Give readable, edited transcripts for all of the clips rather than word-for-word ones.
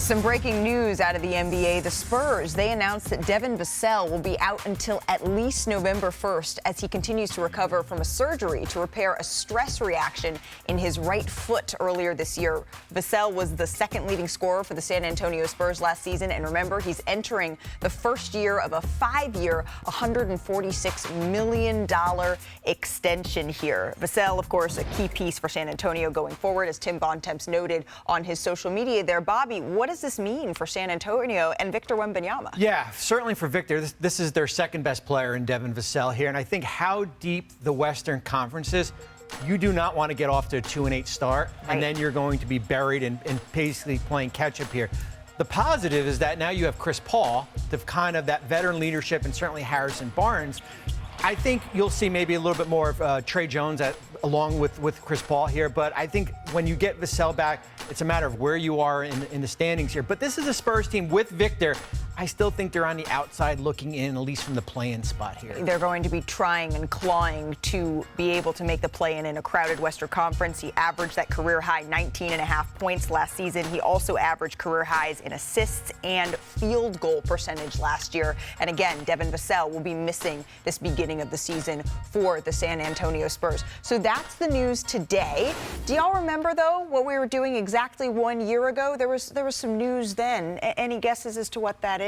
Some breaking news out of the NBA. The Spurs, they announced that Devin Vassell will be out until at least November 1st as he continues to recover from a surgery to repair a stress reaction in his right foot earlier this year. Vassell was the second leading scorer for the San Antonio Spurs last season. And remember, he's entering the first year of a 5-year, $146 million extension here. Vassell, of course, a key piece for San Antonio going forward, as Tim Bontemps noted on his social media there. Bobby, what does this mean for San Antonio and Victor Wembanyama? Yeah, certainly for Victor. This is their second best player in Devin Vassell here. And I think how deep the Western Conference is, you do not want to get off to a 2-8 start, right, and then you're going to be buried and basically playing catch-up here. The positive is that now you have Chris Paul, the kind of that veteran leadership, and certainly Harrison Barnes. I think you'll see maybe a little bit more of Trey Jones along with Chris Paul here. But I think when you get Vassell back, it's a matter of where you are in the standings here. But this is a Spurs team with Victor. I still think they're on the outside looking in, at least from the play-in spot here. They're going to be trying and clawing to be able to make the play-in in a crowded Western Conference. He averaged that career-high 19.5 points last season. He also averaged career highs in assists and field goal percentage last year. And again, Devin Vassell will be missing this beginning of the season for the San Antonio Spurs. So that's the news today. Do y'all remember, though, what we were doing exactly 1 year ago? There was some news then. Any guesses as to what that is?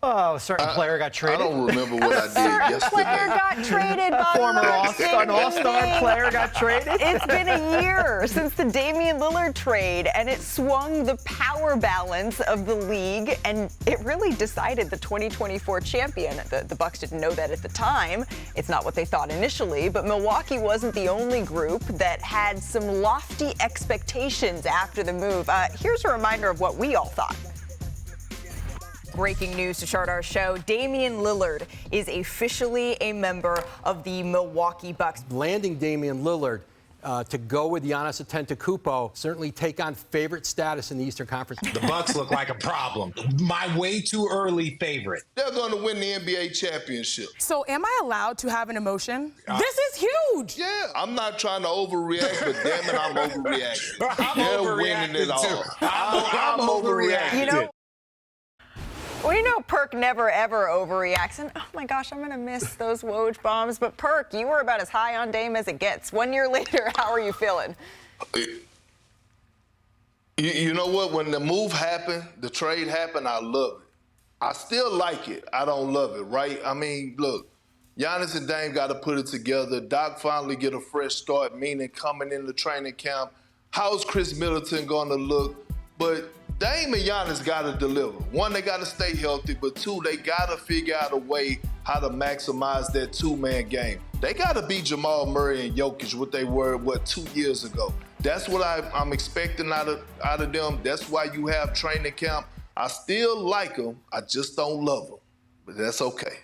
A certain player got traded. I don't remember what I did yesterday. Player got traded. An all-star player got traded. It's been a year since the Damian Lillard trade, and it swung the power balance of the league, and it really decided the 2024 champion. The Bucks didn't know that at the time. It's not what they thought initially, but Milwaukee wasn't the only group that had some lofty expectations after the move. Here's a reminder of what we all thought. Breaking news to start our show. Damian Lillard is officially a member of the Milwaukee Bucks. Landing Damian Lillard to go with Giannis Antetokounmpo certainly take on favorite status in the Eastern Conference. The Bucks look like a problem. My way too early favorite. They're going to win the NBA championship. So am I allowed to have an emotion? This is huge. Yeah, I'm not trying to overreact, but damn it, I'm overreacting. I'm They're winning it all. too. I'm overreacting. You know, we know Perk never, ever overreacts. And, oh, my gosh, I'm going to miss those Woj bombs. But, Perk, you were about as high on Dame as it gets. 1 year later, how are you feeling? You know what? When the move happened, the trade happened, I love it. I still like it. I don't love it, right? I mean, look, Giannis and Dame got to put it together. Doc finally get a fresh start, meaning coming into training camp. How's Chris Middleton going to look? But Dame and Giannis got to deliver. One, they got to stay healthy, but two, they got to figure out a way how to maximize that two-man game. They got to beat Jamal Murray and Jokic what they were, 2 years ago. That's what I'm expecting out of them. That's why you have training camp. I still like them. I just don't love them, but that's okay.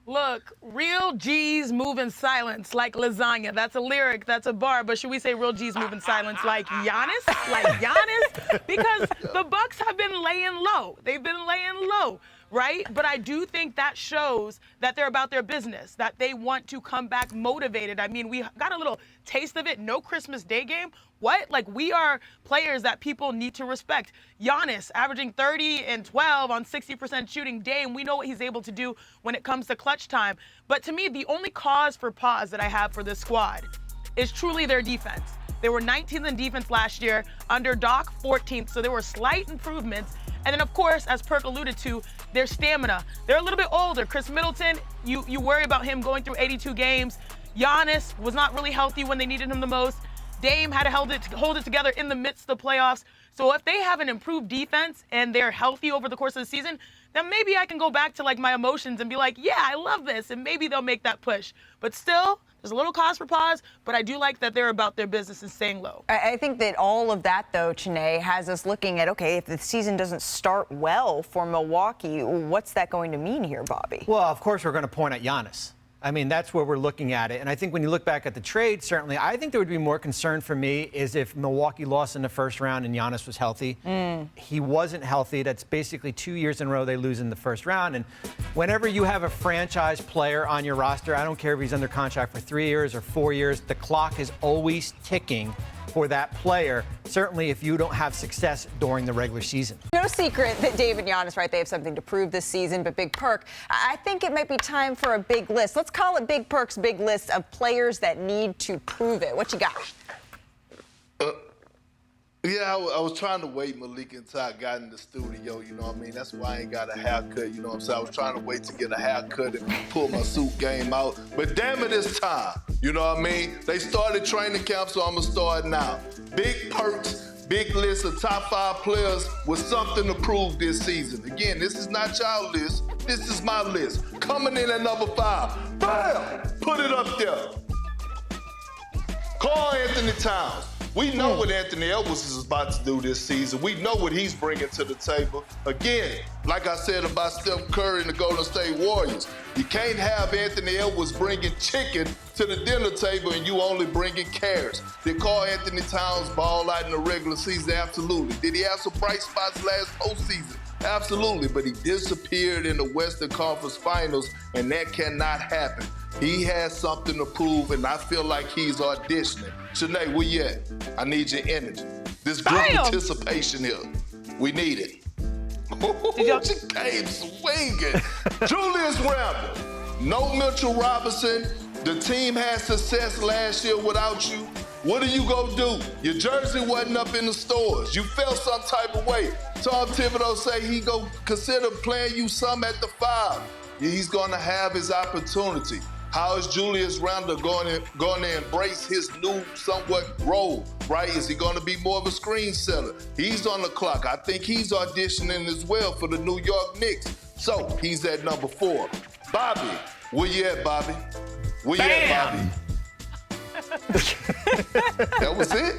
Look, real G's move in silence like lasagna. That's a lyric, that's a bar, but should we say real G's move in silence like Giannis? Like Giannis? Because the Bucks have been laying low. They've been laying low, right? But I do think that shows that they're about their business, that they want to come back motivated. I mean, we got a little taste of it. No Christmas Day game. What? Like, we are players that people need to respect. Giannis averaging 30 and 12 on 60% shooting. Dame, we know what he's able to do when it comes to clutch time. But to me, the only cause for pause that I have for this squad is truly their defense. They were 19th in defense last year, under Doc 14th, so there were slight improvements. And then, of course, as Perk alluded to, their stamina. They're a little bit older. Chris Middleton, you worry about him going through 82 games. Giannis was not really healthy when they needed him the most. Dame had to hold it together in the midst of the playoffs. So if they have an improved defense and they're healthy over the course of the season, then maybe I can go back to like my emotions and be like, yeah, I love this, and maybe they'll make that push. But still, there's a little cause for pause, but I do like that they're about their business and staying low. I think that all of that, though, Chiney, has us looking at, okay, if the season doesn't start well for Milwaukee, what's that going to mean here, Bobby? Well, of course, we're going to point at Giannis. I mean, that's where we're looking at it. And I think when you look back at the trade, certainly, I think there would be more concern for me is if Milwaukee lost in the first round and Giannis was healthy. He wasn't healthy. That's basically 2 years in a row they lose in the first round. And whenever you have a franchise player on your roster, I don't care if he's under contract for 3 years or 4 years, the clock is always ticking for that player, certainly if you don't have success during the regular season. No secret that Dave and Giannis, right, they have something to prove this season, but Big Perk, I think it might be time for a big list. Let's call it Big Perk's big list of players that need to prove it. What you got? Yeah, I was trying to wait, Malika, until I got in the studio, you know what I mean? That's why I ain't got a haircut, you know what I'm saying? I was trying to wait to get a haircut and pull my suit game out. But damn it, it's time, you know what I mean? They started training camp, so I'm going to start now. Big Perks, big list of top 5 players with something to prove this season. Again, this is not y'all list. This is my list. Coming in at number 5. Bam! Put it up there. Karl Anthony Towns. We know what Anthony Edwards is about to do this season. We know what he's bringing to the table. Again, like I said about Steph Curry and the Golden State Warriors, you can't have Anthony Edwards bringing chicken to the dinner table and you only bringing carrots. Did Karl Anthony Towns ball out in the regular season? Absolutely. Did he have some bright spots last postseason? Absolutely, but he disappeared in the Western Conference Finals, and that cannot happen. He has something to prove, and I feel like he's auditioning. Chiney, where you at? I need your energy. This group participation here. We need it. She came swinging. Julius Randle. No Mitchell Robinson. The team had success last year without you. What are you gonna do? Your jersey wasn't up in the stores. You felt some type of way. Tom Thibodeau say he go consider playing you some at the 5. He's gonna have his opportunity. How is Julius Randle going to embrace his new somewhat role, right? Is he going to be more of a screen setter? He's on the clock. I think he's auditioning as well for the New York Knicks. So he's at number 4. Bobby, where you at, Bobby? Where you at, Bobby? That was it?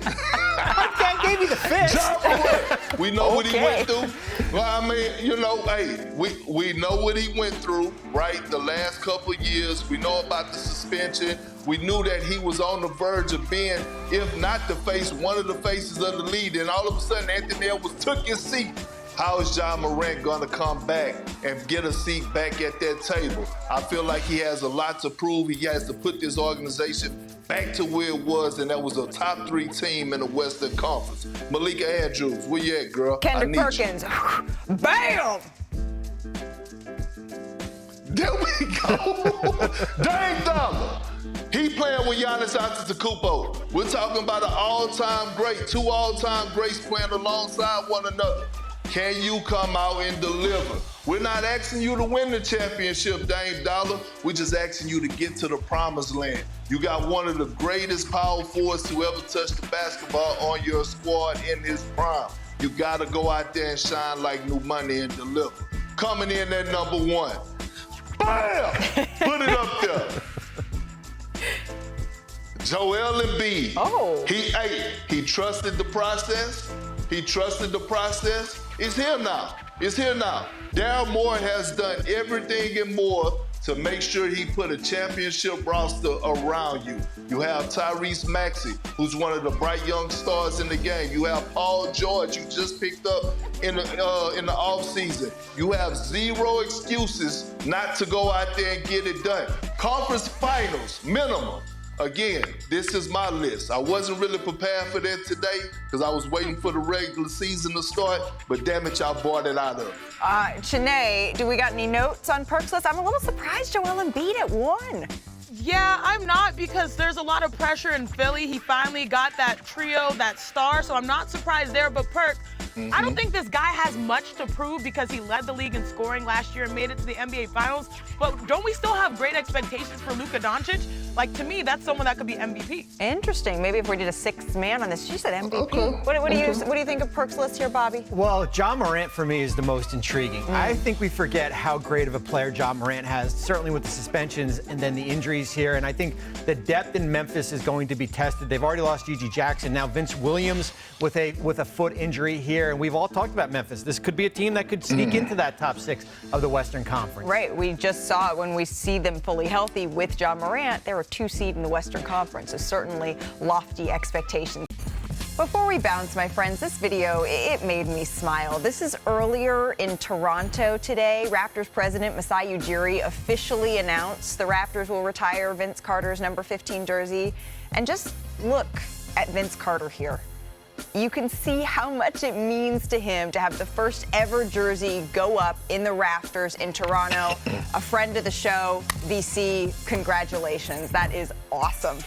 I gave you the fist. We know what he went through. Well, I mean, you know, hey, we know what he went through, right? The last couple of years. We know about the suspension. We knew that he was on the verge of being, if not the face, one of the faces of the league. And all of a sudden, Anthony Edwards took his seat. How is Ja Morant going to come back and get a seat back at that table? I feel like he has a lot to prove. He has to put this organization back to where it was, and that was a top 3 team in the Western Conference. Malika Andrews, where you at, girl? Kendrick Perkins. Bam! There we go. Dame Dollar. He playing with Giannis Antetokounmpo. We're talking about an all-time great, 2 all-time greats playing alongside one another. Can you come out and deliver? We're not asking you to win the championship, Dame Dollar. We're just asking you to get to the promised land. You got one of the greatest power forwards to ever touch the basketball on your squad in his prime. You got to go out there and shine like new money and deliver. Coming in at number 1. Bam! Put it up there. Joel Embiid. Oh. He trusted the process. He trusted the process. It's here now. It's here now. Daryl Morey has done everything and more to make sure he put a championship roster around you. You have Tyrese Maxey, who's one of the bright young stars in the game. You have Paul George, you just picked up in the offseason. You have 0 excuses not to go out there and get it done. Conference finals, minimum. Again, this is my list. I wasn't really prepared for that today because I was waiting for the regular season to start, but damn it, y'all brought it out of. Chiney, do we got any notes on Perk's list? I'm a little surprised Joel Embiid at 1. Yeah, I'm not, because there's a lot of pressure in Philly. He finally got that trio, that star, so I'm not surprised there. But Perk, I don't think this guy has much to prove because he led the league in scoring last year and made it to the NBA Finals. But don't we still have great expectations for Luka Doncic? Like, to me, that's someone that could be MVP. Interesting. Maybe if we did a 6th man on this. She said MVP. Okay. What do you think of Perk's list here, Bobby? Well, Ja Morant for me is the most intriguing. I think we forget how great of a player Ja Morant has, certainly with the suspensions and then the injuries here. And I think the depth in Memphis is going to be tested. They've already lost Gigi Jackson. Now Vince Williams with a foot injury here. And we've all talked about Memphis. This could be a team that could sneak into that top 6 of the Western Conference. Right. We just saw it when we see them fully healthy with Ja Morant. They were 2 seed in the Western Conference. So certainly lofty expectations. Before we bounce, my friends, this video, it made me smile. This is earlier in Toronto today. Raptors president Masai Ujiri officially announced the Raptors will retire Vince Carter's number 15 jersey. And just look at Vince Carter here. You can see how much it means to him to have the first ever jersey go up in the rafters in Toronto. A friend of the show, VC, congratulations. That is awesome.